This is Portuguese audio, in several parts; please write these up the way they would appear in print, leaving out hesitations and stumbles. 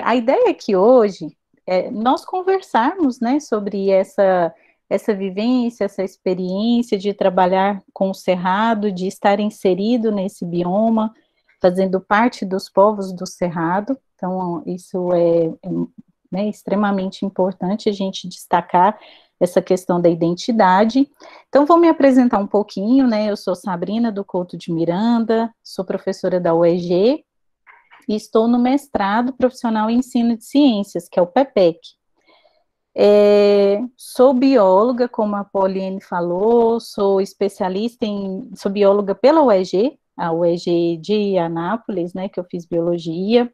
A ideia é que hoje nós conversarmos, né, sobre essa vivência, essa experiência de trabalhar com o Cerrado, de estar inserido nesse bioma, fazendo parte dos povos do Cerrado. Então, isso né, extremamente importante a gente destacar essa questão da identidade. Então, vou me apresentar um pouquinho, né? Eu sou Sabrina do Couto de Miranda, sou professora da UEG e estou no mestrado profissional em ensino de ciências, que é o PEPEC. Sou bióloga, como a Pauline falou, sou sou bióloga pela UEG, a UEG de Anápolis, né, que eu fiz biologia,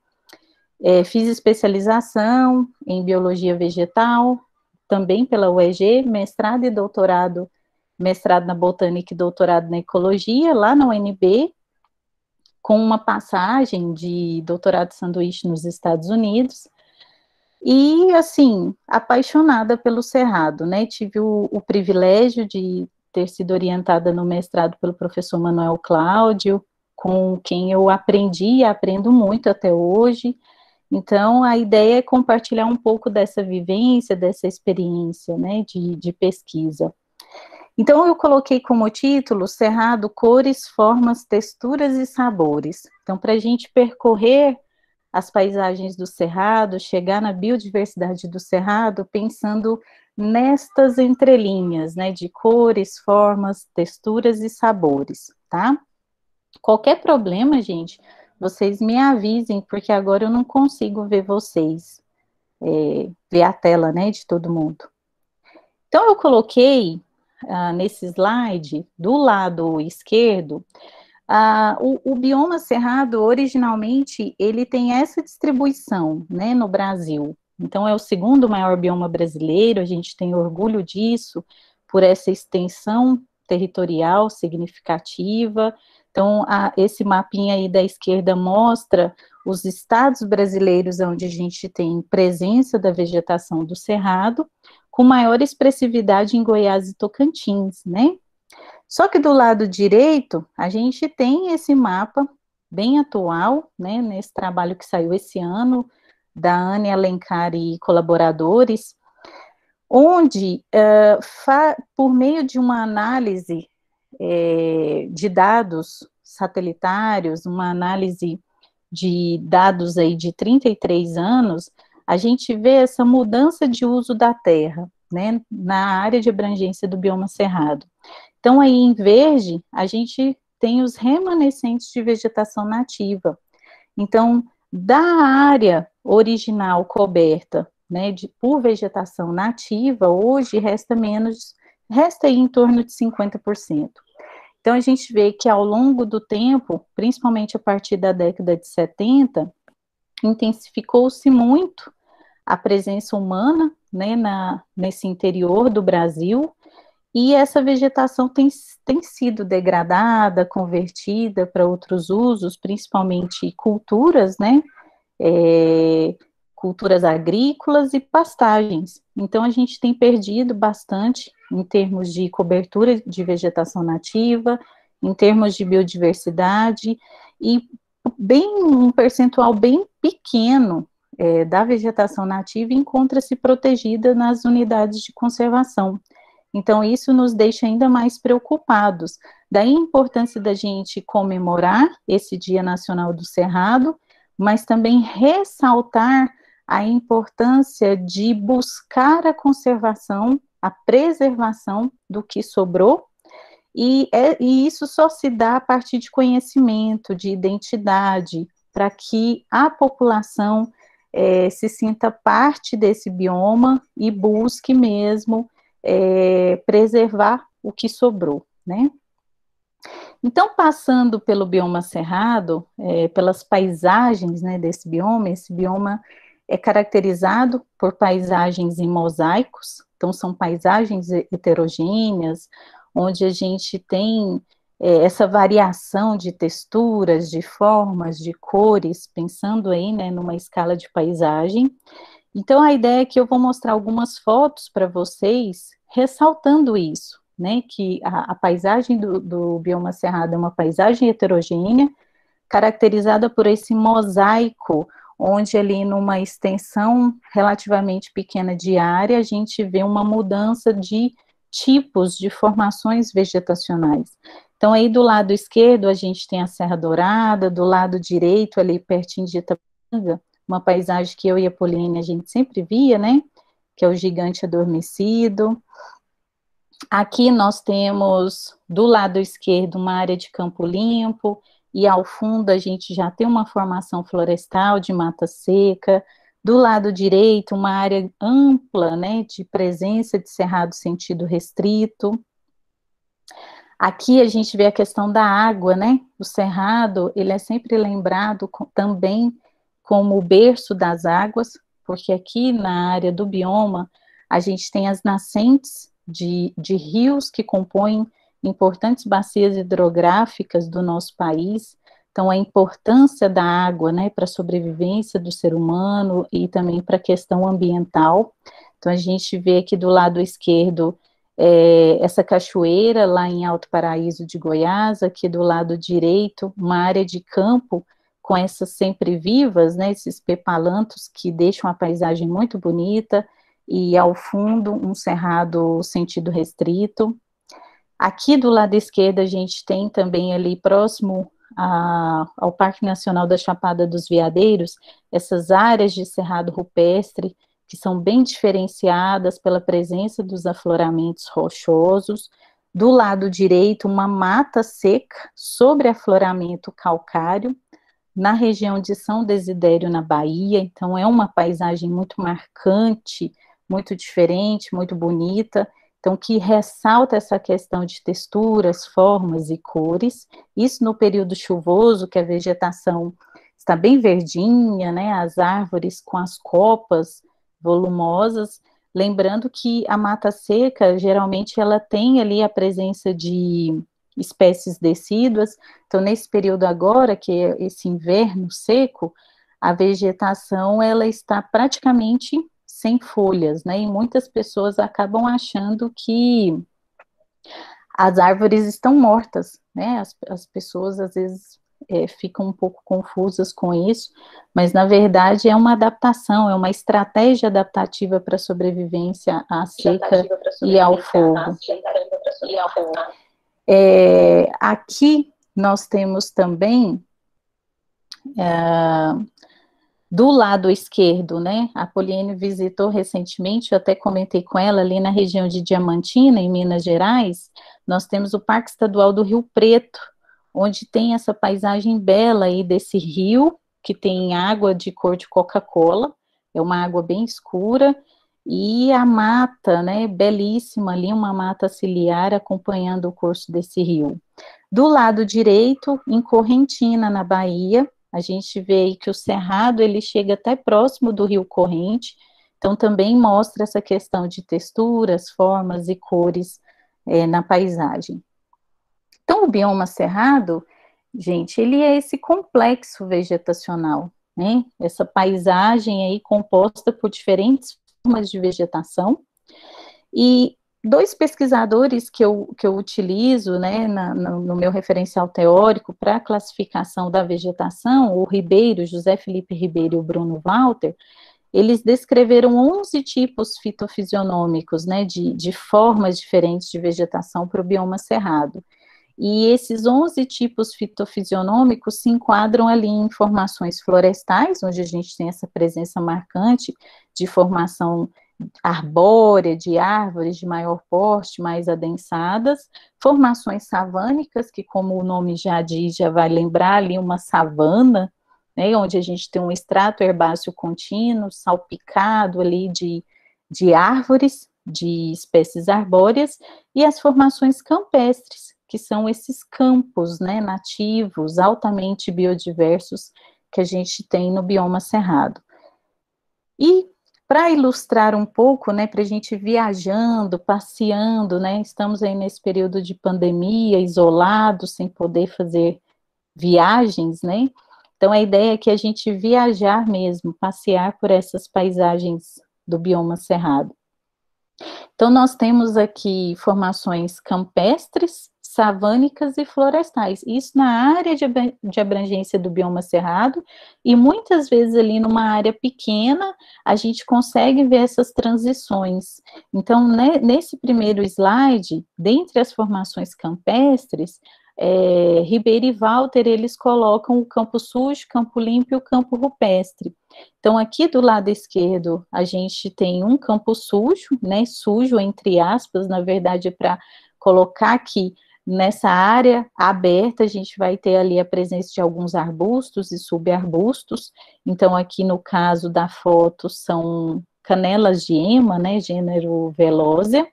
fiz especialização em biologia vegetal, também pela UEG, mestrado e doutorado, mestrado na botânica e doutorado na ecologia, lá na UNB, com uma passagem de doutorado sanduíche nos Estados Unidos, e, assim, apaixonada pelo Cerrado, né, tive o privilégio de ter sido orientada no mestrado pelo professor Manuel Cláudio, com quem eu aprendi e aprendo muito até hoje. Então, a ideia é compartilhar um pouco dessa vivência, dessa experiência, né, de pesquisa. Então, eu coloquei como título Cerrado, Cores, Formas, Texturas e Sabores. Então, para a gente percorrer as paisagens do Cerrado, chegar na biodiversidade do Cerrado, pensando nestas entrelinhas, né, de cores, formas, texturas e sabores, tá? Qualquer problema, gente, vocês me avisem, porque agora eu não consigo ver vocês, ver a tela, né, de todo mundo. Então, eu coloquei nesse slide, do lado esquerdo, o bioma cerrado, originalmente, ele tem essa distribuição, né, no Brasil. Então, é o segundo maior bioma brasileiro, a gente tem orgulho disso, por essa extensão territorial significativa. Então, esse mapinha aí da esquerda mostra os estados brasileiros onde a gente tem presença da vegetação do cerrado, com maior expressividade em Goiás e Tocantins, né? Só que do lado direito, a gente tem esse mapa bem atual, né, nesse trabalho que saiu esse ano, da Anne Alencar e colaboradores, onde, por meio de uma análise de dados satelitários, uma análise de dados aí de 33 anos, a gente vê essa mudança de uso da terra, né, na área de abrangência do bioma cerrado. Então, aí em verde, a gente tem os remanescentes de vegetação nativa. Então, da área original coberta, né, por vegetação nativa, hoje resta aí em torno de 50%. Então, a gente vê que ao longo do tempo, principalmente a partir da década de 70, intensificou-se muito a presença humana, né, nesse interior do Brasil, e essa vegetação tem sido degradada, convertida para outros usos, principalmente culturas, né? Culturas agrícolas e pastagens. Então, a gente tem perdido bastante em termos de cobertura de vegetação nativa, em termos de biodiversidade, e um percentual bem pequeno da vegetação nativa encontra-se protegida nas unidades de conservação. Então, isso nos deixa ainda mais preocupados. Daí a importância da gente comemorar esse Dia Nacional do Cerrado, mas também ressaltar a importância de buscar a conservação, a preservação do que sobrou, e isso só se dá a partir de conhecimento, de identidade, para que a população se sinta parte desse bioma e busque mesmo preservar o que sobrou, né? Então, passando pelo bioma cerrado, pelas paisagens, né, desse bioma, esse bioma é caracterizado por paisagens em mosaicos, então são paisagens heterogêneas, onde a gente tem essa variação de texturas, de formas, de cores, pensando aí, né, numa escala de paisagem. Então, a ideia é que eu vou mostrar algumas fotos para vocês, ressaltando isso, né, que a paisagem do bioma cerrado é uma paisagem heterogênea, caracterizada por esse mosaico, onde ali numa extensão relativamente pequena de área, a gente vê uma mudança de tipos de formações vegetacionais. Então, aí do lado esquerdo, a gente tem a Serra Dourada, do lado direito, ali pertinho de Itapanga, uma paisagem que eu e a Poliane a gente sempre via, né? Que é o Gigante Adormecido. Aqui nós temos, do lado esquerdo, uma área de campo limpo, e ao fundo a gente já tem uma formação florestal de mata seca. Do lado direito, uma área ampla, né, de presença de cerrado sentido restrito. Aqui a gente vê a questão da água, né? O cerrado, ele é sempre lembrado também como o berço das águas, porque aqui na área do bioma, a gente tem as nascentes de rios que compõem importantes bacias hidrográficas do nosso país. Então, a importância da água, né, para a sobrevivência do ser humano e também para a questão ambiental. Então, a gente vê aqui do lado esquerdo essa cachoeira lá em Alto Paraíso de Goiás, aqui do lado direito, uma área de campo com essas sempre vivas, né, esses pepalantos que deixam a paisagem muito bonita, e ao fundo um cerrado sentido restrito. Aqui do lado esquerdo a gente tem também ali próximo ao Parque Nacional da Chapada dos Veadeiros, essas áreas de cerrado rupestre, que são bem diferenciadas pela presença dos afloramentos rochosos. Do lado direito, uma mata seca sobre afloramento calcário, na região de São Desidério, na Bahia. Então, é uma paisagem muito marcante, muito diferente, muito bonita. Então, que ressalta essa questão de texturas, formas e cores. Isso no período chuvoso, que a vegetação está bem verdinha, né? As árvores com as copas volumosas. Lembrando que a mata seca, geralmente, ela tem ali a presença de espécies decíduas. Então, nesse período agora, que é esse inverno seco, a vegetação, ela está praticamente sem folhas, né? E muitas pessoas acabam achando que as árvores estão mortas, né? As pessoas, às vezes, ficam um pouco confusas com isso, mas, na verdade, é uma adaptação, é uma estratégia adaptativa para a sobrevivência à seca e ao fogo. Aqui nós temos também, do lado esquerdo, né, a Poliane visitou recentemente, eu até comentei com ela, ali na região de Diamantina, em Minas Gerais, nós temos o Parque Estadual do Rio Preto, onde tem essa paisagem bela aí desse rio, que tem água de cor de Coca-Cola, é uma água bem escura, e a mata, né, belíssima ali, uma mata ciliar acompanhando o curso desse rio. Do lado direito, em Correntina, na Bahia, a gente vê aí que o cerrado, ele chega até próximo do rio Corrente, então também mostra essa questão de texturas, formas e cores na paisagem. Então, o bioma cerrado, gente, ele é esse complexo vegetacional, né? Essa paisagem aí composta por diferentes formas de vegetação, e dois pesquisadores que eu utilizo, né, no meu referencial teórico para a classificação da vegetação, o Ribeiro, José Felipe Ribeiro e o Bruno Walter, eles descreveram 11 tipos fitofisionômicos, né, de formas diferentes de vegetação para o bioma cerrado. E esses 11 tipos fitofisionômicos se enquadram ali em formações florestais, onde a gente tem essa presença marcante de formação arbórea, de árvores de maior porte, mais adensadas, formações savânicas, que como o nome já diz, já vai lembrar ali uma savana, né, onde a gente tem um extrato herbáceo contínuo, salpicado ali de árvores, de espécies arbóreas, e as formações campestres, que são esses campos, né, nativos, altamente biodiversos, que a gente tem no bioma cerrado. E para ilustrar um pouco, né, para a gente ir viajando, passeando, né, estamos aí nesse período de pandemia, isolados, sem poder fazer viagens, né, então a ideia é que a gente viajar mesmo, passear por essas paisagens do bioma cerrado. Então nós temos aqui formações campestres, savânicas e florestais, isso na área de abrangência do bioma cerrado, e muitas vezes ali numa área pequena, a gente consegue ver essas transições. Então, né, nesse primeiro slide, dentre as formações campestres, Ribeiro e Walter, eles colocam o campo sujo, campo limpo e o campo rupestre. Então, aqui do lado esquerdo, a gente tem um campo sujo, né, sujo entre aspas, na verdade, para colocar que nessa área aberta, a gente vai ter ali a presença de alguns arbustos e subarbustos. Então, aqui no caso da foto, são canelas de ema, né, gênero Velózea.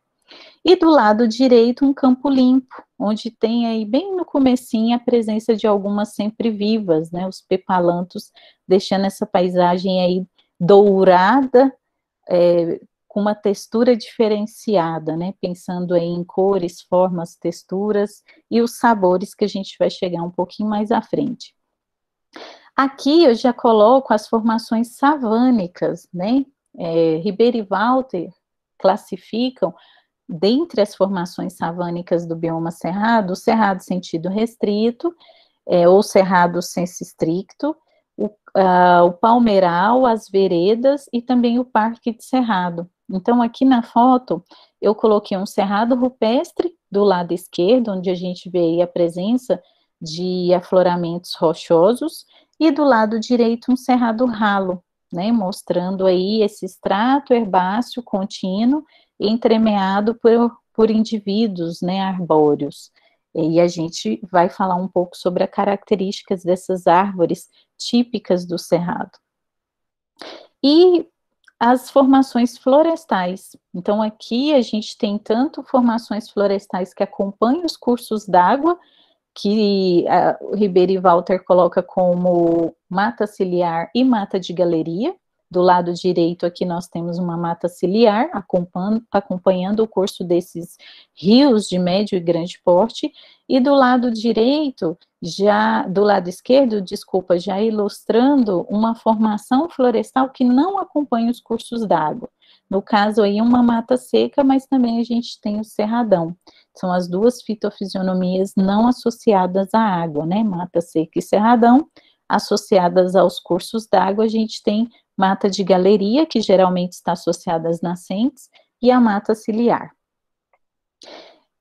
E do lado direito, um campo limpo, onde tem aí bem no comecinho a presença de algumas sempre vivas, né, os pepalantos, deixando essa paisagem aí dourada, com uma textura diferenciada, né, pensando aí em cores, formas, texturas e os sabores que a gente vai chegar um pouquinho mais à frente. Aqui eu já coloco as formações savânicas, né, Ribeiro e Walter classificam dentre as formações savânicas do bioma cerrado, o cerrado sentido restrito, ou cerrado senso estricto, o palmeiral, as veredas e também o parque de cerrado. Então, aqui na foto, eu coloquei um cerrado rupestre do lado esquerdo, onde a gente vê aí a presença de afloramentos rochosos, e do lado direito um cerrado ralo, né, mostrando aí esse extrato herbáceo contínuo entremeado por indivíduos, né, arbóreos. E a gente vai falar um pouco sobre as características dessas árvores típicas do cerrado. E as formações florestais. Então, aqui a gente tem tanto formações florestais que acompanham os cursos d'água, que o Ribeiro e Walter coloca como mata ciliar e mata de galeria. Do lado direito aqui nós temos uma mata ciliar, acompanhando o curso desses rios de médio e grande porte, e do lado direito, do lado esquerdo, desculpa, já ilustrando uma formação florestal que não acompanha os cursos d'água. No caso aí, uma mata seca, mas também a gente tem o cerradão. São as duas fitofisionomias não associadas à água, né? Mata seca e cerradão. Associadas aos cursos d'água, a gente tem mata de galeria, que geralmente está associada às nascentes, e a mata ciliar.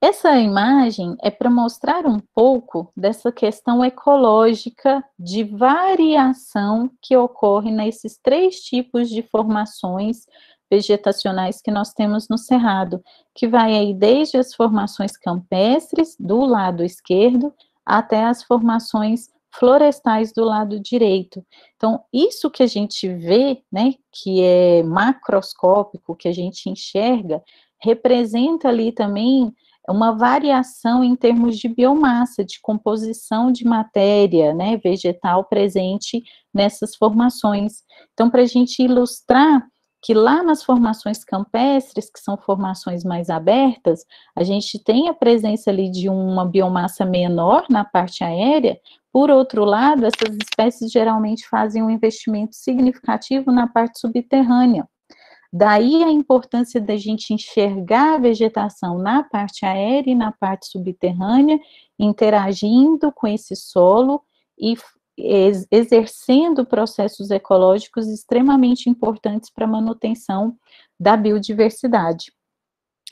Essa imagem é para mostrar um pouco dessa questão ecológica de variação que ocorre nesses três tipos de formações vegetacionais que nós temos no Cerrado, que vai aí desde as formações campestres, do lado esquerdo, até as formações florestais do lado direito. Então, isso que a gente vê, né, que é macroscópico, que a gente enxerga, representa ali também uma variação em termos de biomassa, de composição de matéria, né, vegetal presente nessas formações. Então, para a gente ilustrar que lá nas formações campestres, que são formações mais abertas, a gente tem a presença ali de uma biomassa menor na parte aérea. Por outro lado, essas espécies geralmente fazem um investimento significativo na parte subterrânea. Daí a importância da gente enxergar a vegetação na parte aérea e na parte subterrânea, interagindo com esse solo e exercendo processos ecológicos extremamente importantes para a manutenção da biodiversidade.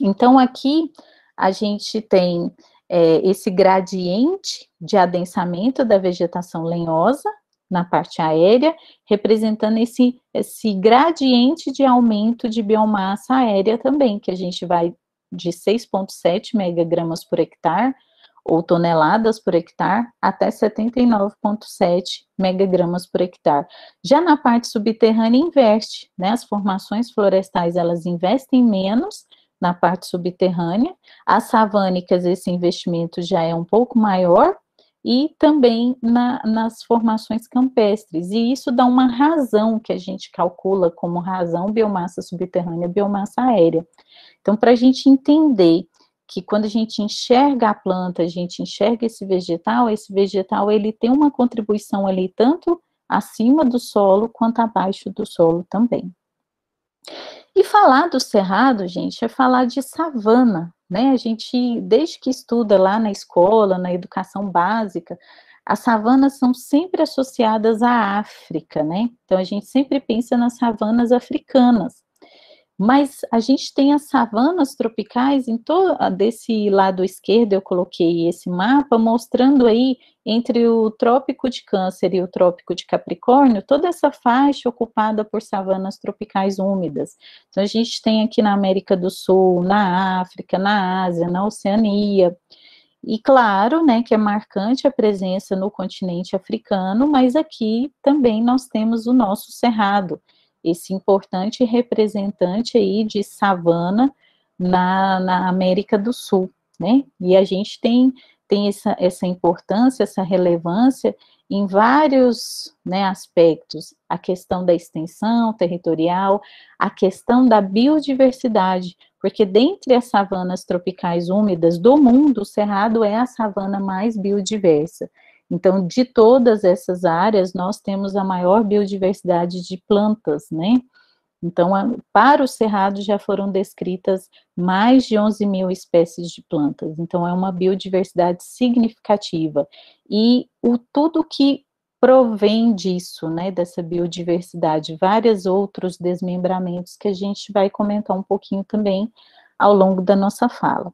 Então, aqui a gente tem esse gradiente de adensamento da vegetação lenhosa na parte aérea, representando esse gradiente de aumento de biomassa aérea também, que a gente vai de 6,7 megagramas por hectare, ou toneladas por hectare, até 79,7 megagramas por hectare. Já na parte subterrânea investe, né, as formações florestais, elas investem menos na parte subterrânea, as savânicas, esse investimento já é um pouco maior, e também nas formações campestres, e isso dá uma razão que a gente calcula como razão biomassa subterrânea, biomassa aérea. Então, para a gente entender que quando a gente enxerga a planta, a gente enxerga esse vegetal ele tem uma contribuição ali tanto acima do solo quanto abaixo do solo também. E falar do cerrado, gente, é falar de savana, né? A gente, desde que estuda lá na escola, na educação básica, as savanas são sempre associadas à África, né? Então a gente sempre pensa nas savanas africanas. Mas a gente tem as savanas tropicais em todo desse lado esquerdo, eu coloquei esse mapa mostrando aí entre o Trópico de Câncer e o Trópico de Capricórnio, toda essa faixa ocupada por savanas tropicais úmidas. Então a gente tem aqui na América do Sul, na África, na Ásia, na Oceania. E claro, né, que é marcante a presença no continente africano, mas aqui também nós temos o nosso cerrado, esse importante representante aí de savana na América do Sul, né? E a gente tem essa importância, essa relevância em vários, né, aspectos, a questão da extensão territorial, a questão da biodiversidade, porque dentre as savanas tropicais úmidas do mundo, o Cerrado é a savana mais biodiversa. Então, de todas essas áreas, nós temos a maior biodiversidade de plantas, né? Então, para o Cerrado já foram descritas mais de 11 mil espécies de plantas. Então, é uma biodiversidade significativa. E tudo que provém disso, né, dessa biodiversidade, vários outros desmembramentos que a gente vai comentar um pouquinho também ao longo da nossa fala.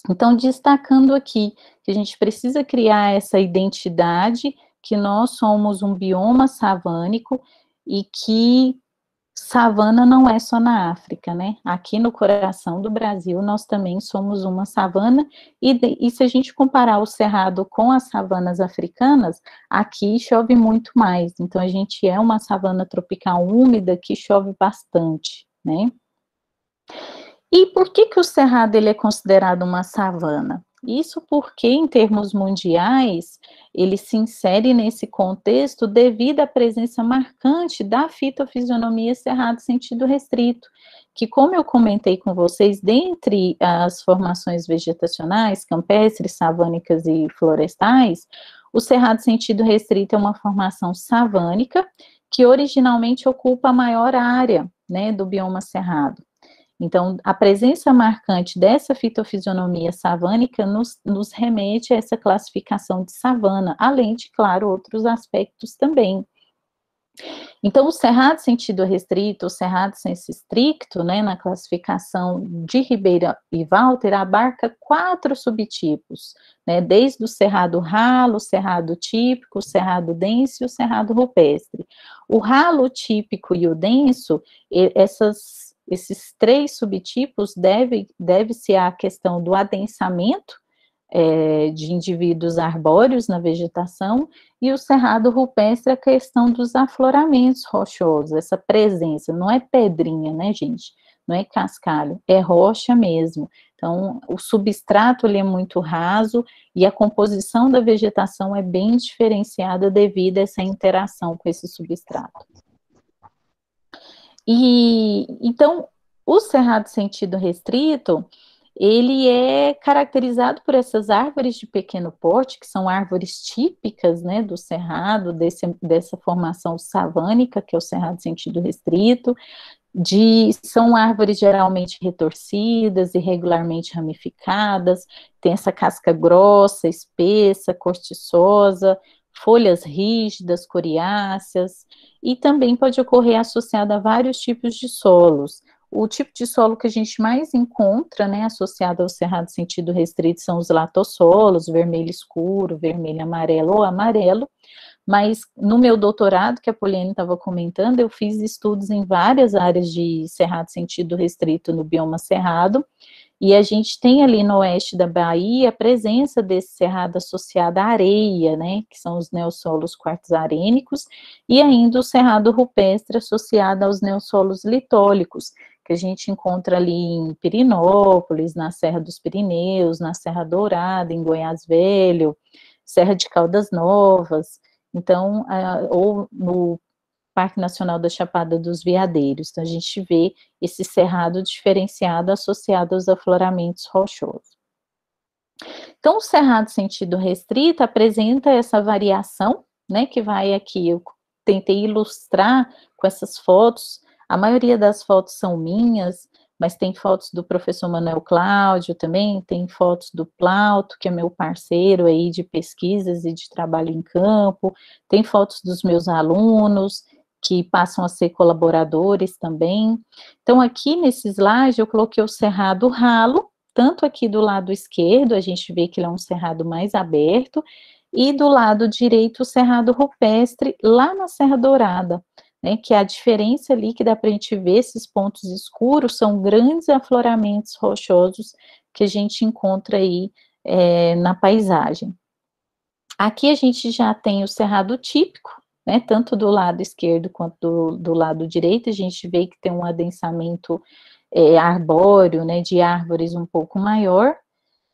Então, destacando aqui que a gente precisa criar essa identidade, que nós somos um bioma savânico e que savana não é só na África, né? Aqui no coração do Brasil, nós também somos uma savana, e se a gente comparar o cerrado com as savanas africanas, aqui chove muito mais. Então, a gente é uma savana tropical úmida que chove bastante, né? E por que o cerrado ele é considerado uma savana? Isso porque, em termos mundiais, ele se insere nesse contexto devido à presença marcante da fitofisionomia cerrado sentido restrito, que, como eu comentei com vocês, dentre as formações vegetacionais, campestres, savânicas e florestais, o cerrado sentido restrito é uma formação savânica que originalmente ocupa a maior área, né, do bioma cerrado. Então, a presença marcante dessa fitofisionomia savânica nos remete a essa classificação de savana, além de, claro, outros aspectos também. Então, o cerrado sentido restrito, o cerrado senso estricto, né, na classificação de Ribeira e Walter, abarca 4 subtipos, né, desde o cerrado ralo, o cerrado típico, o cerrado denso e o cerrado rupestre. O ralo típico e o denso, esses 3 subtipos deve-se à questão do adensamento de indivíduos arbóreos na vegetação, e o cerrado rupestre a questão dos afloramentos rochosos, essa presença, não é pedrinha, né, gente? Não é cascalho, é rocha mesmo. Então, o substrato ele é muito raso e a composição da vegetação é bem diferenciada devido a essa interação com esse substrato. E então, o cerrado sentido restrito, ele é caracterizado por essas árvores de pequeno porte, que são árvores típicas, né, do cerrado, dessa formação savânica, que é o cerrado sentido restrito, são árvores geralmente retorcidas, irregularmente ramificadas, tem essa casca grossa, espessa, cortiçosa, folhas rígidas, coriáceas, e também pode ocorrer associada a vários tipos de solos. O tipo de solo que a gente mais encontra, né, associado ao cerrado sentido restrito, são os latossolos, vermelho escuro, vermelho amarelo ou amarelo, mas no meu doutorado, que a Poliane estava comentando, eu fiz estudos em várias áreas de cerrado sentido restrito no bioma cerrado, e a gente tem ali no oeste da Bahia a presença desse cerrado associado à areia, né, que são os neossolos quartzarênicos, e ainda o cerrado rupestre associado aos neossolos litólicos, que a gente encontra ali em Pirinópolis, na Serra dos Pirineus, na Serra Dourada, em Goiás Velho, Serra de Caldas Novas, então, ou no Parque Nacional da Chapada dos Veadeiros. Então, a gente vê esse cerrado diferenciado associado aos afloramentos rochosos. Então, o cerrado sentido restrito apresenta essa variação, né, que vai aqui, eu tentei ilustrar com essas fotos, a maioria das fotos são minhas, mas tem fotos do professor Manuel Cláudio também, tem fotos do Plauto, que é meu parceiro aí de pesquisas e de trabalho em campo, tem fotos dos meus alunos, que passam a ser colaboradores também. Então, aqui nesse slide, eu coloquei o Cerrado Ralo, tanto aqui do lado esquerdo, a gente vê que ele é um cerrado mais aberto, e do lado direito, o Cerrado Rupestre, lá na Serra Dourada, né, que a diferença ali que dá para a gente ver, esses pontos escuros, são grandes afloramentos rochosos que a gente encontra aí na paisagem. Aqui a gente já tem o cerrado típico, né, tanto do lado esquerdo quanto do lado direito, a gente vê que tem um adensamento arbóreo, né, de árvores um pouco maior,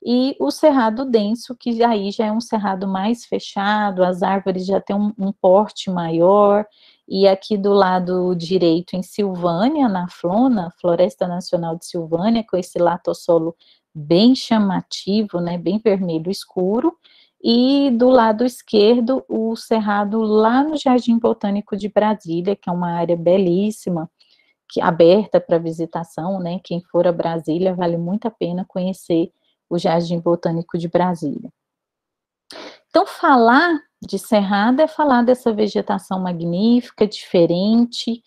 e o cerrado denso, que aí já é um cerrado mais fechado, as árvores já têm um porte maior, e aqui do lado direito, em Silvânia, na Flona, Floresta Nacional de Silvânia, com esse latossolo bem chamativo, né, bem vermelho escuro, e do lado esquerdo, o cerrado lá no Jardim Botânico de Brasília, que é uma área belíssima, que aberta para visitação, né, quem for a Brasília, vale muito a pena conhecer o Jardim Botânico de Brasília. Então, falar de cerrado é falar dessa vegetação magnífica, diferente,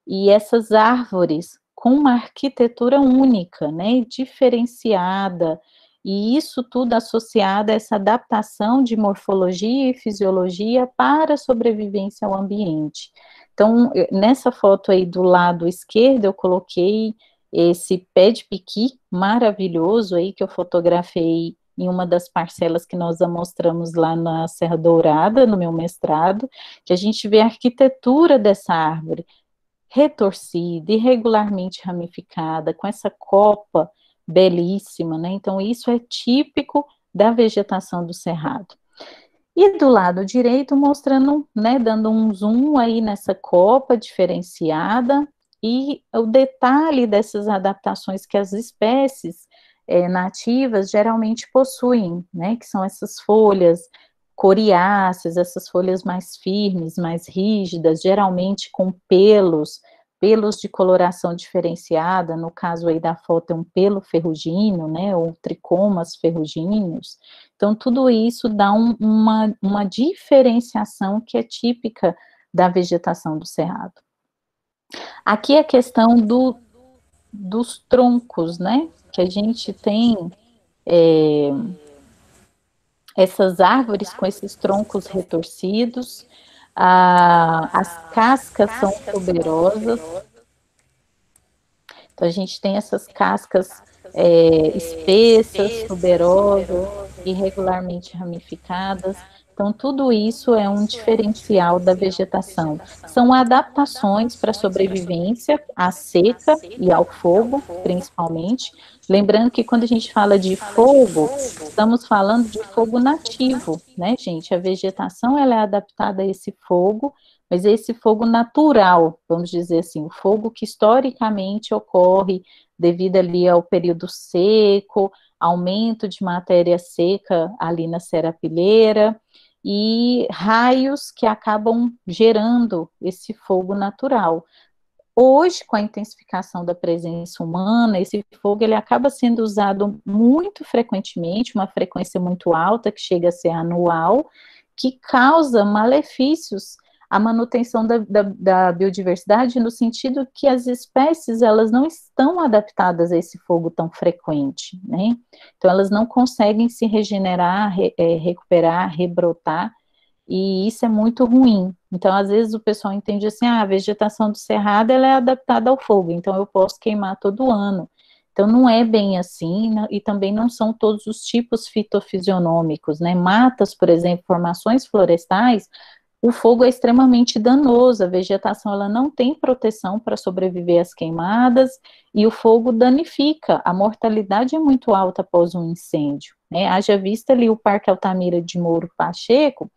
e essas árvores com uma arquitetura única, né, diferenciada, e isso tudo associado a essa adaptação de morfologia e fisiologia para a sobrevivência ao ambiente. Então, nessa foto aí do lado esquerdo, eu coloquei esse pé de piqui maravilhoso aí que eu fotografei em uma das parcelas que nós mostramos lá na Serra Dourada, no meu mestrado, que a gente vê a arquitetura dessa árvore retorcida, irregularmente ramificada, com essa copa belíssima, né? Então, isso é típico da vegetação do cerrado. E do lado direito, mostrando, né, dando um zoom aí nessa copa diferenciada, e o detalhe dessas adaptações que as espécies nativas geralmente possuem, né, que são essas folhas coriáceas, essas folhas mais firmes, mais rígidas, geralmente com pelos de coloração diferenciada, no caso aí da foto é um pelo ferrugino, né, ou tricomas ferruginos. Então, tudo isso dá uma diferenciação que é típica da vegetação do cerrado. Aqui a questão dos troncos, né, que a gente tem essas árvores com esses troncos retorcidos, as cascas são tuberosas, então a gente tem essas cascas espessas, tuberosas, irregularmente ramificadas. Então, tudo isso é um diferencial da vegetação. São adaptações para a sobrevivência à seca e ao fogo, principalmente. Lembrando que quando a gente fala de fogo, estamos falando de fogo nativo, né, gente? A vegetação ela é adaptada a esse fogo, mas esse fogo natural, vamos dizer assim, o fogo que historicamente ocorre devido ali ao período seco, aumento de matéria seca ali na serapilheira, e raios que acabam gerando esse fogo natural. Hoje, com a intensificação da presença humana, esse fogo ele acaba sendo usado muito frequentemente, uma frequência muito alta, que chega a ser anual, que causa malefícios à manutenção da biodiversidade, no sentido que as espécies elas não estão adaptadas a esse fogo tão frequente, né? Então, elas não conseguem se regenerar, recuperar, rebrotar, e isso é muito ruim. Então, às vezes o pessoal entende assim, a vegetação do cerrado ela é adaptada ao fogo, então eu posso queimar todo ano. Então, não é bem assim, e também não são todos os tipos fitofisionômicos, né? Matas, por exemplo, formações florestais, o fogo é extremamente danoso, a vegetação ela não tem proteção para sobreviver às queimadas, e o fogo danifica, a mortalidade é muito alta após um incêndio, né? Haja vista ali o Parque Altamira de Mouro Pacheco,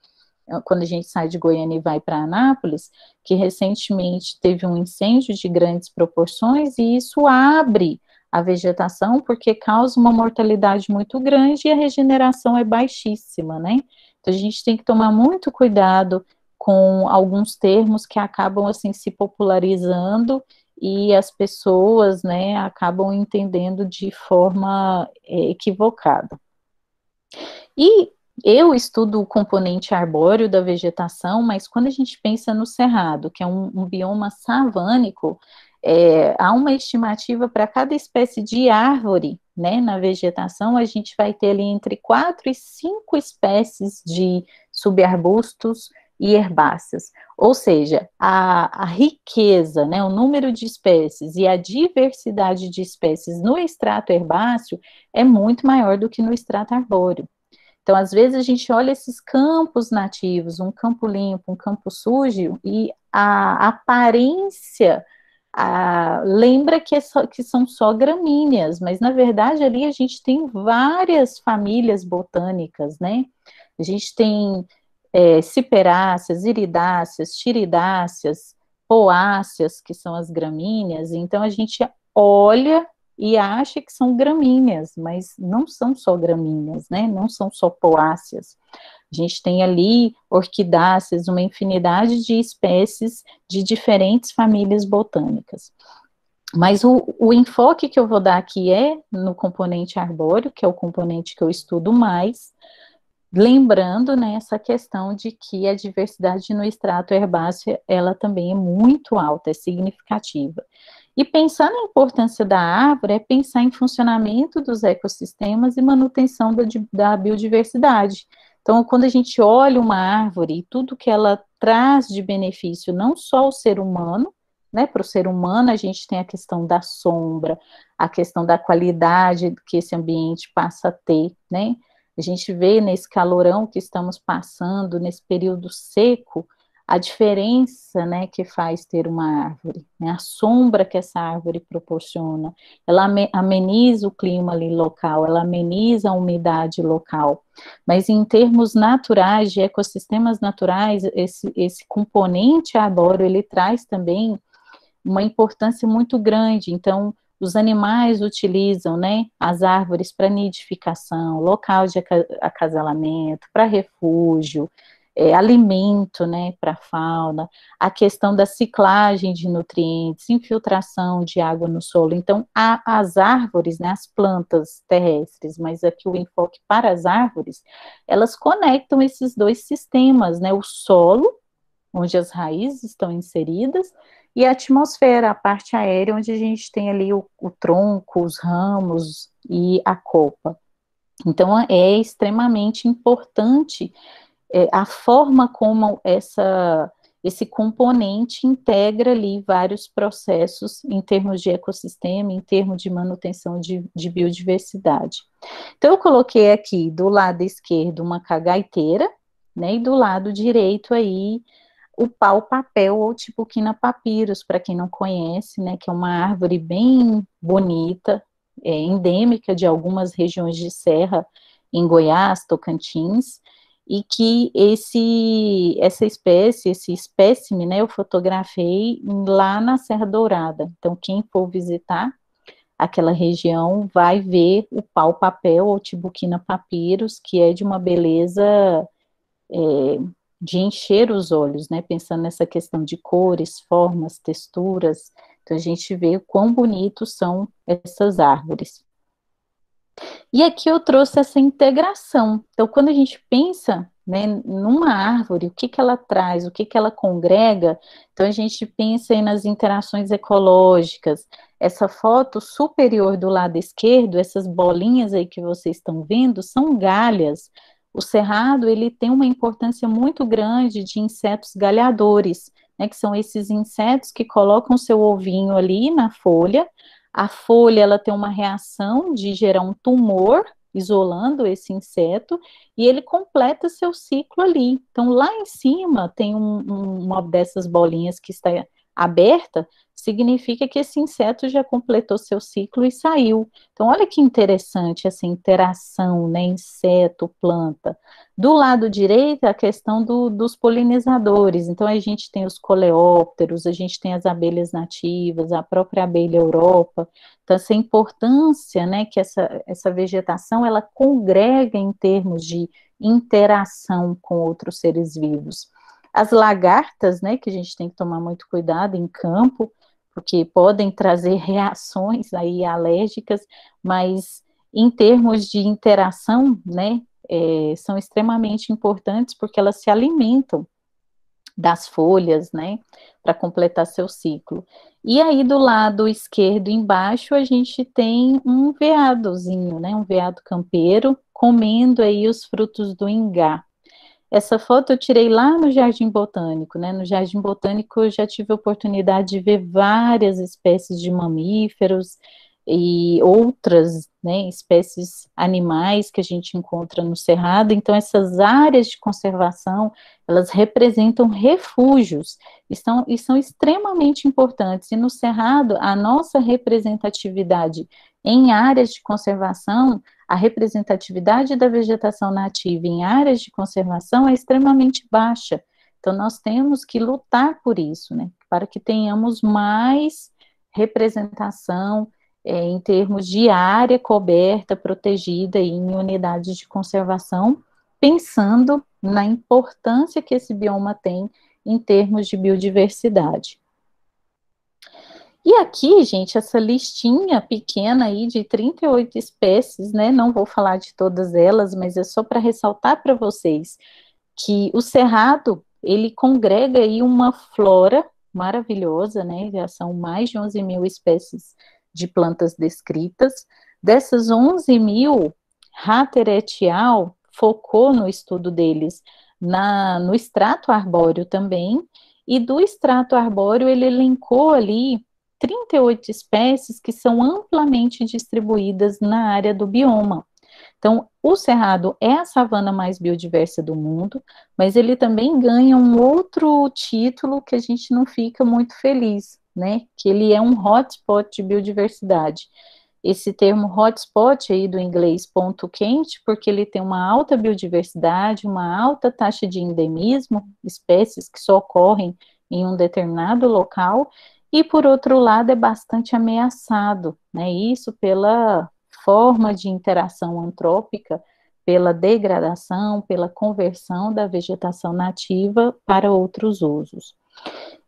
quando a gente sai de Goiânia e vai para Anápolis, que recentemente teve um incêndio de grandes proporções, e isso abre a vegetação, porque causa uma mortalidade muito grande e a regeneração é baixíssima, né? Então, a gente tem que tomar muito cuidado com alguns termos que acabam, assim, se popularizando e as pessoas, né, acabam entendendo de forma equivocada. E eu estudo o componente arbóreo da vegetação, mas quando a gente pensa no cerrado, que é um bioma savânico, há uma estimativa para cada espécie de árvore, né, na vegetação, a gente vai ter ali entre 4 e 5 espécies de subarbustos e herbáceas. Ou seja, a riqueza, né, o número de espécies e a diversidade de espécies no extrato herbáceo é muito maior do que no extrato arbóreo. Então, às vezes, a gente olha esses campos nativos, um campo limpo, um campo sujo, e a aparência lembra que são só gramíneas, mas na verdade ali a gente tem várias famílias botânicas, né? A gente tem ciperáceas, iridáceas, tiridáceas, poáceas, que são as gramíneas, então a gente olha e acha que são gramíneas, mas não são só gramíneas, né? Não são só poáceas. A gente tem ali orquidáceas, uma infinidade de espécies de diferentes famílias botânicas. Mas o enfoque que eu vou dar aqui é no componente arbóreo, que é o componente que eu estudo mais, lembrando, né, essa questão de que a diversidade no extrato herbáceo, ela também é muito alta, é significativa. E pensar na importância da árvore é pensar em funcionamento dos ecossistemas e manutenção da biodiversidade. Então, quando a gente olha uma árvore e tudo que ela traz de benefício, não só ao ser humano, né, para o ser humano a gente tem a questão da sombra, a questão da qualidade que esse ambiente passa a ter, né, a gente vê nesse calorão que estamos passando, nesse período seco, a diferença, né, que faz ter uma árvore, né, a sombra que essa árvore proporciona, ela ameniza o clima ali local, ela ameniza a umidade local, mas em termos naturais, de ecossistemas naturais, esse componente arbóreo, ele traz também uma importância muito grande, então os animais utilizam, né, as árvores para nidificação, local de acasalamento, para refúgio, alimento, né, para a fauna, a questão da ciclagem de nutrientes, infiltração de água no solo. Então, as árvores, né, as plantas terrestres, mas aqui o enfoque para as árvores, elas conectam esses dois sistemas, né, o solo, onde as raízes estão inseridas, e a atmosfera, a parte aérea, onde a gente tem ali o tronco, os ramos e a copa. Então, é extremamente importante a forma como esse componente integra ali vários processos em termos de ecossistema, em termos de manutenção de biodiversidade. Então, eu coloquei aqui do lado esquerdo uma cagaiteira, né, e do lado direito aí o pau-papel ou Tibuquina papyrus, para quem não conhece, né, que é uma árvore bem bonita, endêmica de algumas regiões de serra em Goiás, Tocantins, e que essa espécie, esse espécime, né, eu fotografei lá na Serra Dourada. Então, quem for visitar aquela região vai ver o pau-papel ou Tibuquina papyrus, que é de uma beleza de encher os olhos, né? Pensando nessa questão de cores, formas, texturas. Então a gente vê o quão bonitos são essas árvores. E aqui eu trouxe essa integração. Então, quando a gente pensa, né, numa árvore, o que que ela traz, o que que ela congrega, então a gente pensa aí nas interações ecológicas. Essa foto superior do lado esquerdo, essas bolinhas aí que vocês estão vendo, são galhas. O cerrado, ele tem uma importância muito grande de insetos galhadores, né, que são esses insetos que colocam seu ovinho ali na folha. A folha, ela tem uma reação de gerar um tumor, isolando esse inseto, e ele completa seu ciclo ali. Então, lá em cima tem uma dessas bolinhas que está aberta, significa que esse inseto já completou seu ciclo e saiu. Então, olha que interessante essa interação, né, inseto, planta. Do lado direito, a questão dos polinizadores. Então, a gente tem os coleópteros, a gente tem as abelhas nativas, a própria abelha Europa. Então, essa importância, né, que essa vegetação, ela congrega em termos de interação com outros seres vivos. As lagartas, né, que a gente tem que tomar muito cuidado em campo, porque podem trazer reações aí alérgicas, mas em termos de interação, né, são extremamente importantes porque elas se alimentam das folhas, né, para completar seu ciclo. E aí do lado esquerdo embaixo a gente tem um veadozinho, né, um veado campeiro comendo aí os frutos do ingá. Essa foto eu tirei lá no Jardim Botânico, né? No Jardim Botânico eu já tive a oportunidade de ver várias espécies de mamíferos e outras, né, espécies animais que a gente encontra no Cerrado. Então, essas áreas de conservação, elas representam refúgios e são extremamente importantes. E no Cerrado, a nossa representatividade em áreas de conservação, a representatividade da vegetação nativa em áreas de conservação é extremamente baixa. Então, nós temos que lutar por isso, né? Para que tenhamos mais representação em termos de área coberta, protegida em unidades de conservação, pensando na importância que esse bioma tem em termos de biodiversidade. E aqui, gente, essa listinha pequena aí de 38 espécies, né? Não vou falar de todas elas, mas é só para ressaltar para vocês que o Cerrado, ele congrega aí uma flora maravilhosa, né? Já são mais de 11 mil espécies de plantas descritas. Dessas 11 mil, Hatter et al. Focou no estudo deles no extrato arbóreo também, e do extrato arbóreo ele elencou ali 38 espécies que são amplamente distribuídas na área do bioma. Então, o cerrado é a savana mais biodiversa do mundo, mas ele também ganha um outro título que a gente não fica muito feliz, né? Que ele é um hotspot de biodiversidade. Esse termo hotspot aí do inglês ponto quente, porque ele tem uma alta biodiversidade, uma alta taxa de endemismo, espécies que só ocorrem em um determinado local, e por outro lado é bastante ameaçado, né? Isso pela forma de interação antrópica, pela degradação, pela conversão da vegetação nativa para outros usos.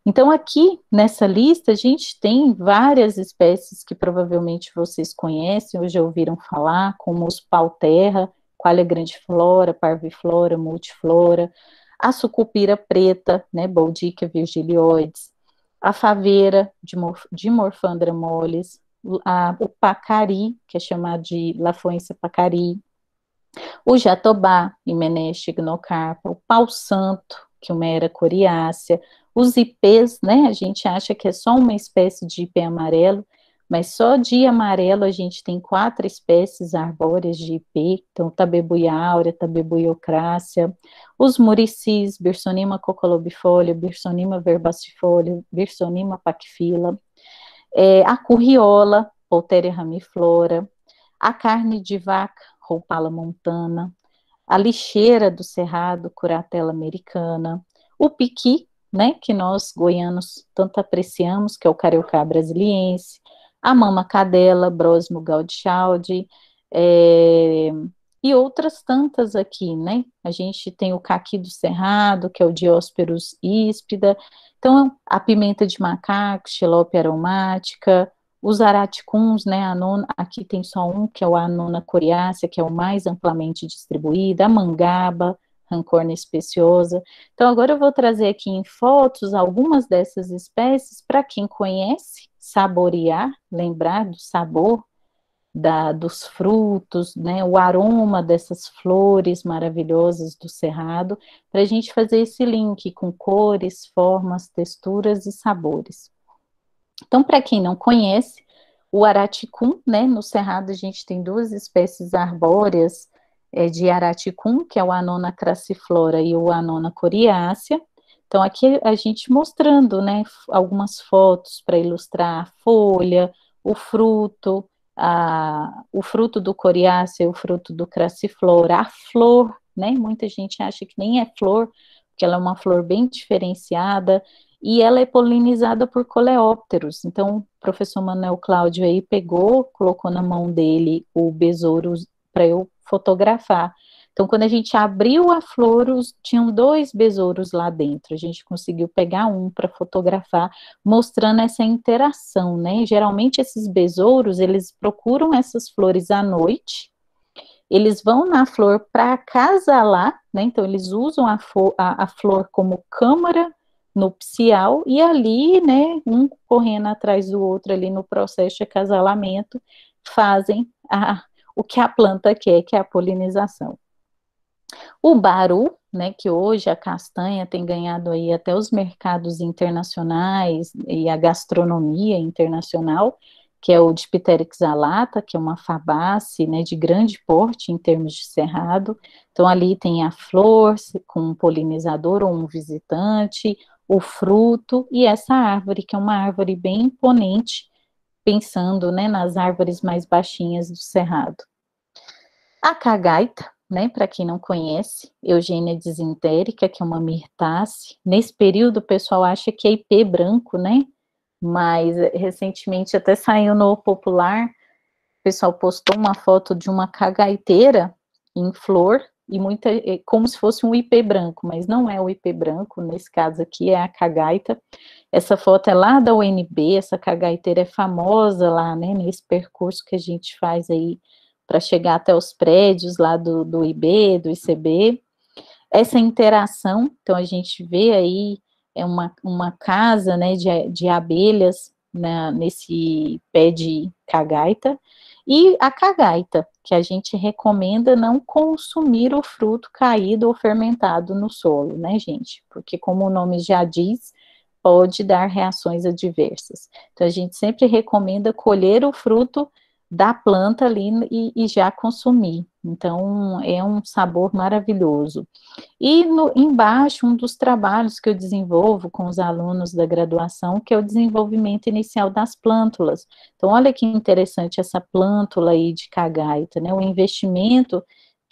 Então, aqui nessa lista, a gente tem várias espécies que provavelmente vocês conhecem ou já ouviram falar, como os pau-terra, qualha grandiflora, parviflora, multiflora, a sucupira preta, né, Boudica virgilioides, a faveira de Morphandra mollis, o pacari, que é chamado de Lafoense pacari, o jatobá, Himenea gnocarpa, o pau-santo, que é uma era coriácea, os ipês, né, a gente acha que é só uma espécie de ipê amarelo, mas só de amarelo a gente tem 4 espécies arbóreas de ipê, então tabebuia áurea, tabebuiocrácea, os muricis, Birsonima cocolobifolia, Birsonima verbacifolia, Birsonima pacfila, a curriola, Polteria ramiflora, a carne de vaca, Roupala montana, a lixeira do cerrado, Curatela americana, o piqui, né, que nós goianos tanto apreciamos, que é o cariocá brasiliense, a mama cadela, Brosmo gaudichaudi, e outras tantas aqui, né? A gente tem o caqui do cerrado, que é o Diospyros híspida, então a pimenta de macaco, Xilópia aromática, os araticuns, né, aqui tem só um, que é o Anona coriácea, que é o mais amplamente distribuído, a mangaba, Rancorna especiosa. Então, agora eu vou trazer aqui em fotos algumas dessas espécies para quem conhece, saborear, lembrar do sabor dos frutos, né, o aroma dessas flores maravilhosas do cerrado, para a gente fazer esse link com cores, formas, texturas e sabores. Então, para quem não conhece, o araticum, né, no cerrado a gente tem 2 espécies arbóreas de araticum, que é o Anona crassiflora e o Anona coriácea. Então, aqui a gente mostrando, né, algumas fotos para ilustrar a folha, o fruto, o fruto do coriácea, o fruto do crassiflora, a flor, né, muita gente acha que nem é flor, porque ela é uma flor bem diferenciada, e ela é polinizada por coleópteros. Então, o professor Manuel Cláudio aí pegou, colocou na mão dele o besouro para eu fotografar. Então, quando a gente abriu a flor, tinham 2 besouros lá dentro. A gente conseguiu pegar um para fotografar, mostrando essa interação, né? Geralmente esses besouros, eles procuram essas flores à noite, eles vão na flor para acasalar, né? Então, eles usam a flor como câmara nupcial e ali, né, um correndo atrás do outro ali no processo de acasalamento, fazem o que a planta quer, que é a polinização. O baru, né, que hoje a castanha tem ganhado aí até os mercados internacionais e a gastronomia internacional, que é o Dipteryx alata, que é uma fabácea, né, de grande porte em termos de cerrado. Então ali tem a flor com um polinizador ou um visitante, o fruto e essa árvore, que é uma árvore bem imponente, pensando, né, nas árvores mais baixinhas do cerrado. A cagaita, né, para quem não conhece, Eugênia dizentérica, que é uma mirtácea. Nesse período, o pessoal acha que é ipê branco, né? Mas recentemente até saiu no Popular, o pessoal postou uma foto de uma cagaiteira em flor, e como se fosse um ipê branco, mas não é o ipê branco, nesse caso aqui é a cagaita. Essa foto é lá da UNB, essa cagaiteira é famosa lá, né, nesse percurso que a gente faz aí para chegar até os prédios lá do IB, do ICB. Essa interação, então a gente vê aí uma casa, né, de abelhas nesse pé de cagaita, e a cagaita, que a gente recomenda não consumir o fruto caído ou fermentado no solo, né, gente? Porque, como o nome já diz, pode dar reações adversas. Então, a gente sempre recomenda colher o fruto da planta ali e já consumir. Então, é um sabor maravilhoso. E embaixo, um dos trabalhos que eu desenvolvo com os alunos da graduação, que é o desenvolvimento inicial das plântulas. Então, olha que interessante essa plântula aí de cagaita, né? O investimento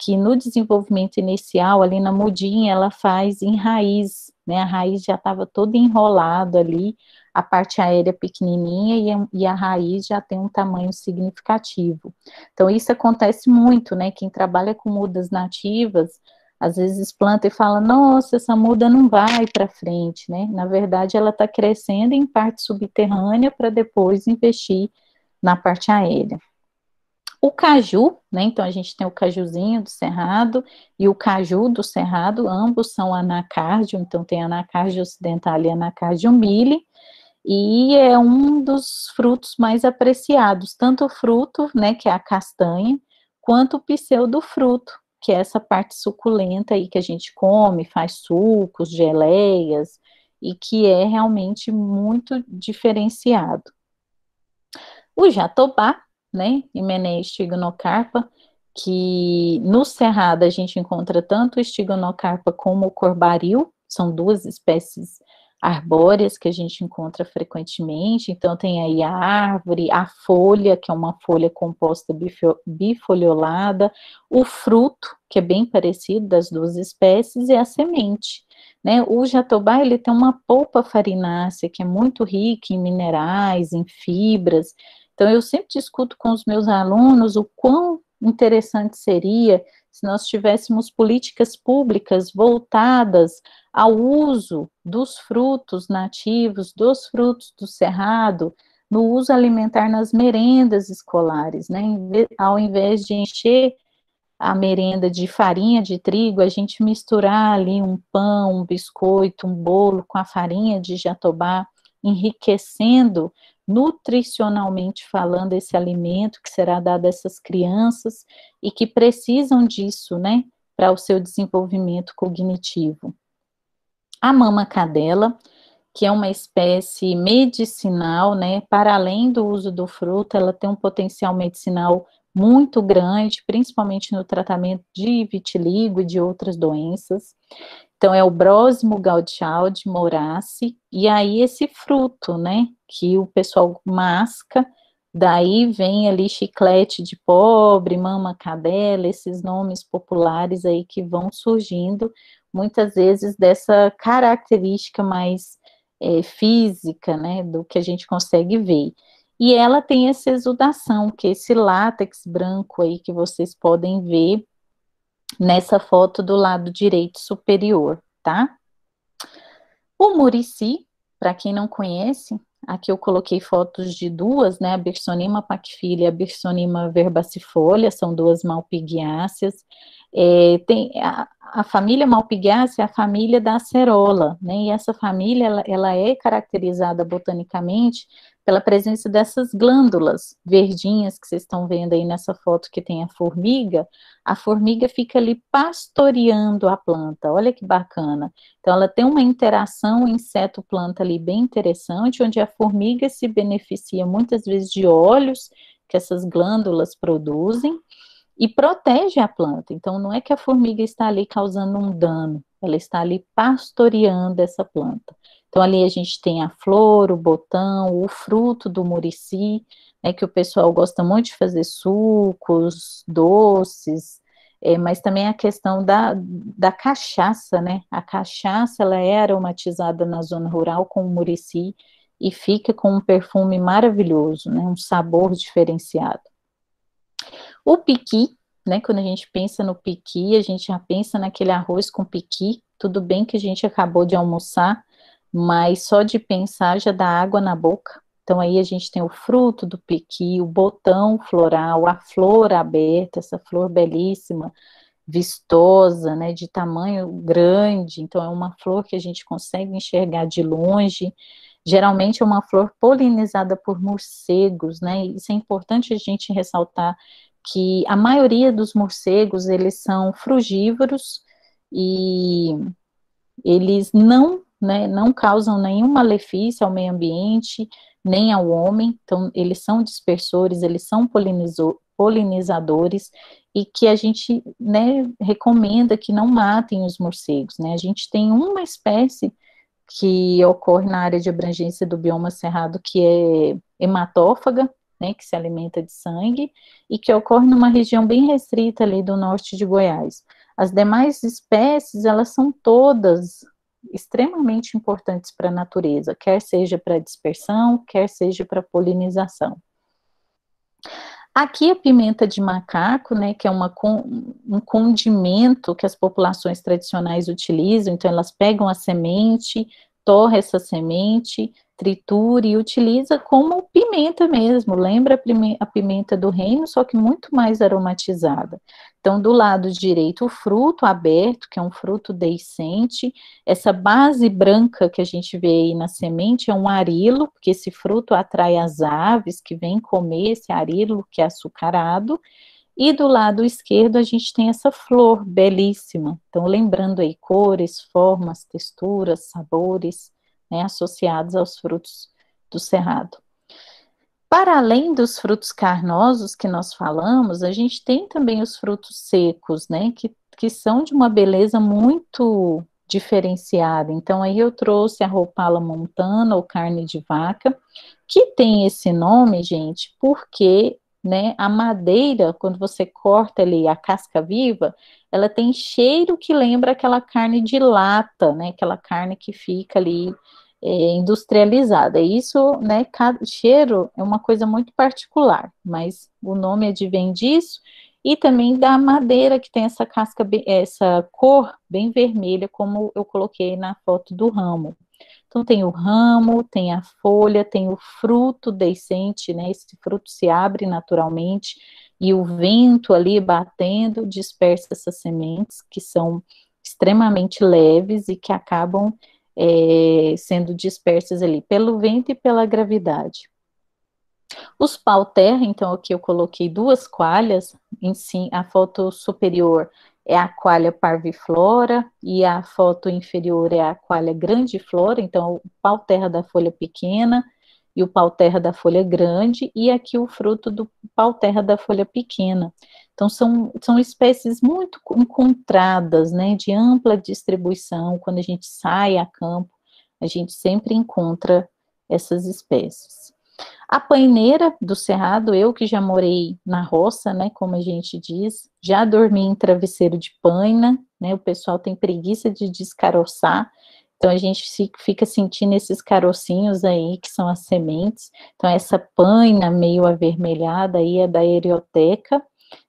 que no desenvolvimento inicial, ali na mudinha, ela faz em raiz, né? A raiz já estava toda enrolada ali, a parte aérea pequenininha e a raiz já tem um tamanho significativo. Então, isso acontece muito, né? Quem trabalha com mudas nativas, às vezes planta e fala, nossa, essa muda não vai para frente, né? Na verdade, ela está crescendo em parte subterrânea para depois investir na parte aérea. O caju, né? Então a gente tem o cajuzinho do cerrado e o caju do cerrado, ambos são anacárdio, então tem anacárdio ocidental e anacárdio umbile, e é um dos frutos mais apreciados, tanto o fruto, né, que é a castanha, quanto o pseudofruto, que é essa parte suculenta aí que a gente come, faz sucos, geleias, e que é realmente muito diferenciado. O jatobá, né, Hymenaea stygonocarpa, que no cerrado a gente encontra tanto o estigonocarpa como o corbaril, são 2 espécies arbóreas que a gente encontra frequentemente, então tem aí a árvore, a folha, que é uma folha composta bifoliolada, o fruto, que é bem parecido das 2 espécies, e a semente, né? O jatobá, ele tem uma polpa farinácea, que é muito rica em minerais, em fibras, então eu sempre discuto com os meus alunos o quão interessante seria se nós tivéssemos políticas públicas voltadas ao uso dos frutos nativos, dos frutos do cerrado, no uso alimentar nas merendas escolares, né? Ao invés de encher a merenda de farinha de trigo, a gente misturar ali um pão, um biscoito, um bolo com a farinha de jatobá, enriquecendo nutricionalmente falando esse alimento que será dado a essas crianças e que precisam disso, né, para o seu desenvolvimento cognitivo. A mama cadela, que é uma espécie medicinal, né, para além do uso do fruto, ela tem um potencial medicinal muito grande, principalmente no tratamento de vitiligo e de outras doenças. Então, é o Brosmo gaudiae morace, e aí esse fruto, né, que o pessoal masca, daí vem ali chiclete de pobre, mama cadela, esses nomes populares aí que vão surgindo, muitas vezes dessa característica mais física, né, do que a gente consegue ver. E ela tem essa exudação, que é esse látex branco aí que vocês podem ver nessa foto do lado direito superior, tá? O murici, para quem não conhece, aqui eu coloquei fotos de duas, né, a Bersonima paquifolia e a Bersonima verbacifolia, são duas malpighiáceas. Tem a família malpighiácea é a família da acerola, né, e essa família, ela é caracterizada botanicamente pela presença dessas glândulas verdinhas que vocês estão vendo aí nessa foto que tem a formiga fica ali pastoreando a planta, olha que bacana. Então, ela tem uma interação inseto-planta ali bem interessante, onde a formiga se beneficia muitas vezes de óleos que essas glândulas produzem e protege a planta. Então, não é que a formiga está ali causando um dano, ela está ali pastoreando essa planta. Então, ali a gente tem a flor, o botão, o fruto do murici, né, que o pessoal gosta muito de fazer sucos, doces, mas também a questão da cachaça, né? A cachaça, ela é aromatizada na zona rural com o murici e fica com um perfume maravilhoso, né? Um sabor diferenciado. O piqui, né? Quando a gente pensa no piqui, a gente já pensa naquele arroz com piqui. Tudo bem que a gente acabou de almoçar, mas só de pensar já dá água na boca. Então aí a gente tem o fruto do piqui, o botão floral, a flor aberta, essa flor belíssima, vistosa, né, de tamanho grande. Então é uma flor que a gente consegue enxergar de longe. Geralmente é uma flor polinizada por morcegos, né? Isso é importante a gente ressaltar que a maioria dos morcegos, eles são frugívoros e eles não, né, não causam nenhum malefício ao meio ambiente, nem ao homem, então eles são dispersores, eles são polinizadores, e que a gente, né, recomenda que não matem os morcegos, né, a gente tem uma espécie que ocorre na área de abrangência do bioma cerrado, que é hematófaga, né, que se alimenta de sangue, e que ocorre numa região bem restrita ali do norte de Goiás. As demais espécies, elas são todas extremamente importantes para a natureza, quer seja para dispersão, quer seja para polinização. Aqui a pimenta de macaco, né, que é um condimento que as populações tradicionais utilizam, então elas pegam a semente, torra essa semente, tritura e utiliza como pimenta mesmo, lembra a pimenta do reino, só que muito mais aromatizada. Então, do lado direito, o fruto aberto, que é um fruto deiscente, essa base branca que a gente vê aí na semente é um arilo, porque esse fruto atrai as aves que vêm comer esse arilo, que é açucarado, e do lado esquerdo a gente tem essa flor belíssima. Então, lembrando aí cores, formas, texturas, sabores, né, associados aos frutos do cerrado. Para além dos frutos carnosos que nós falamos, a gente tem também os frutos secos, né, que são de uma beleza muito diferenciada. Então, aí eu trouxe a roupala montana, ou carne de vaca, que tem esse nome, gente, porque, né, a madeira, quando você corta ali a casca viva, ela tem cheiro que lembra aquela carne de lata, né, aquela carne que fica ali industrializada. Isso, né, cheiro é uma coisa muito particular, mas o nome advém disso e também da madeira que tem essa casca, essa cor bem vermelha, como eu coloquei na foto do ramo. Então tem o ramo, tem a folha, tem o fruto deiscente, né? Esse fruto se abre naturalmente e o vento ali batendo dispersa essas sementes que são extremamente leves e que acabam sendo dispersas ali pelo vento e pela gravidade. Os pau-terra, então aqui eu coloquei duas coalhas, em si, a foto superior é a coalha parviflora e a foto inferior é a coalha grandiflora, então o pau-terra da folha pequena e o pau-terra da folha grande, e aqui o fruto do pau-terra da folha pequena. Então são espécies muito encontradas, né, de ampla distribuição, quando a gente sai a campo, a gente sempre encontra essas espécies. A paineira do cerrado, eu que já morei na roça, né, como a gente diz, já dormi em travesseiro de paina, né, o pessoal tem preguiça de descaroçar, então a gente fica sentindo esses carocinhos aí, que são as sementes. Então essa paina meio avermelhada aí é da erioteca.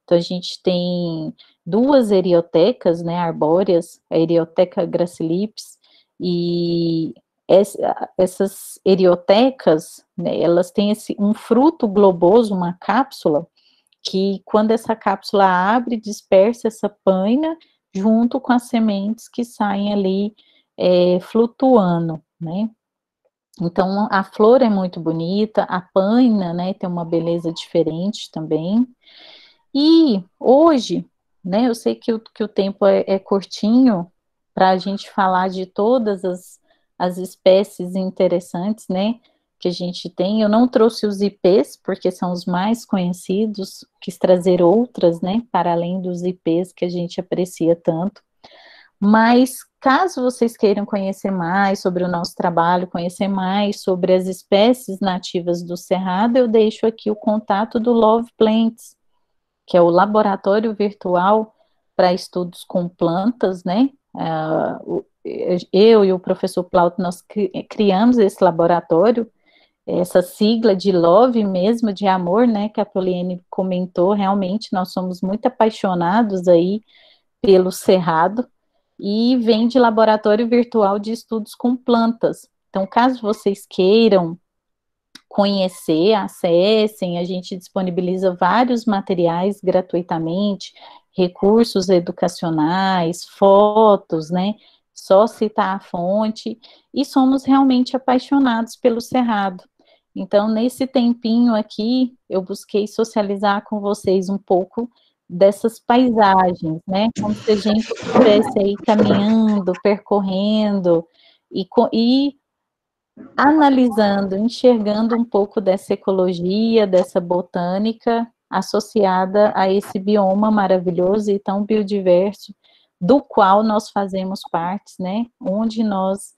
Então a gente tem duas eriotecas, né, arbóreas, a Erioteca gracilips e essas eriotecas, né, elas têm um fruto globoso, uma cápsula, que quando essa cápsula abre, dispersa essa paina junto com as sementes que saem ali flutuando, né? Então, a flor é muito bonita, a paina, né, tem uma beleza diferente também. E hoje, né, eu sei que o tempo é curtinho para a gente falar de todas as espécies interessantes, né, que a gente tem. Eu não trouxe os ipês, porque são os mais conhecidos, quis trazer outras, né, para além dos ipês que a gente aprecia tanto. Mas, caso vocês queiram conhecer mais sobre o nosso trabalho, conhecer mais sobre as espécies nativas do Cerrado, eu deixo aqui o contato do Love Plants, que é o laboratório virtual para estudos com plantas, né? Eu e o professor Plauto, nós criamos esse laboratório, essa sigla de love mesmo, de amor, né, que a Poliene comentou, realmente nós somos muito apaixonados aí pelo Cerrado, e vem de laboratório virtual de estudos com plantas. Então, caso vocês queiram conhecer, acessem, a gente disponibiliza vários materiais gratuitamente, recursos educacionais, fotos, né? Só citar a fonte, e somos realmente apaixonados pelo Cerrado. Então, nesse tempinho aqui, eu busquei socializar com vocês um pouco dessas paisagens, né? Como se a gente estivesse aí caminhando, percorrendo, e analisando, enxergando um pouco dessa ecologia, dessa botânica associada a esse bioma maravilhoso e tão biodiverso, do qual nós fazemos parte, né? Onde nós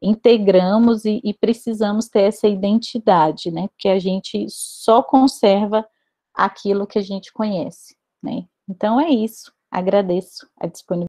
integramos e precisamos ter essa identidade, né? Porque a gente só conserva aquilo que a gente conhece, né? Então é isso. Agradeço a disponibilidade.